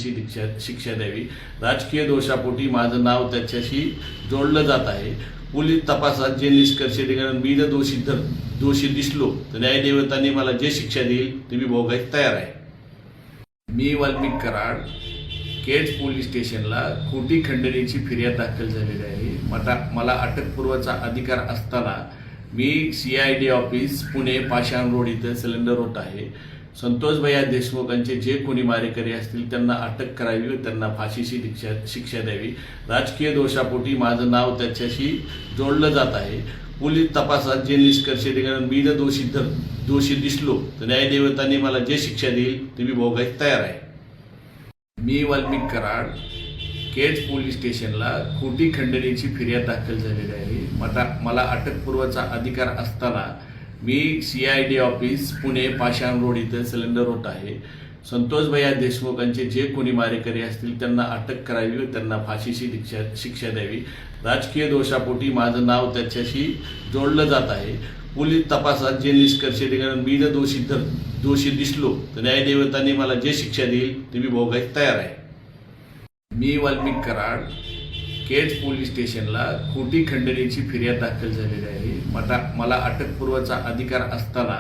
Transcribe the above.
फाशीची शिक्षा द्यावी। राजकीय दोषापोटी माझं नाव त्याच्याशी जोडलं जात आहे। पोलीस तपासात जे निष्कर्ष निघाले, मी जर दोषी दिसलो तर न्यायदेवतांनी मला जे शिक्षा देईल ते मी भोगायला तयार आहे। मी वाल्मिक कराड केज पोलीस स्टेशनला खोटी खंडणीची फिर्याद दाखल झालेली आहे। मला अटकपूर्वचा अधिकार असताना मी CID ऑफिस पुणे पाषाण रोड इथं सिलेंडर होत आहे। संतोष भैया देशमुखांचे जे कोणी मारेकरी असतील त्यांना अटक करावी व त्यांना फाशीची शिक्षा द्यावी। राजकीय दोषापोटी माझं नाव त्याच्याशी जोडलं जात आहे। पोलीस तपासात जे निष्कर्ष निघाले, मी जर दोषी दिसलो तर न्यायदेवतांनी मला जे शिक्षा देईल ते मी भोगायला तयार आहे। मी वाल्मिक कराड केज पोलीस स्टेशनला खोटी खंडणीची फिर्याद दाखल झालेली आहे। मला अटकपूर्वचा अधिकार असताना मी CID ऑफिस पुणे पाषाण रोड इथं सिलेंडर होत आहे। संतोष भैया देशमुखांचे जे कोणी मारेकरी असतील त्यांना अटक करावी व त्यांना फाशीची शिक्षा द्यावी। राजकीय दोषापोटी माझं नाव त्याच्याशी जोडलं जात आहे। पोलीस तपासात जे निष्कर्ष निघाले, मी जर दोषी दिसलो तर न्यायदेवतांनी मला जे शिक्षा देईल ते मी भोगायला तयार आहे। मी वाल्मिक कराड केज पोलीस स्टेशनला खोटी खंडणीची फिर्याद दाखल झालेली आहे। मला अटकपूर्वचा अधिकार असताना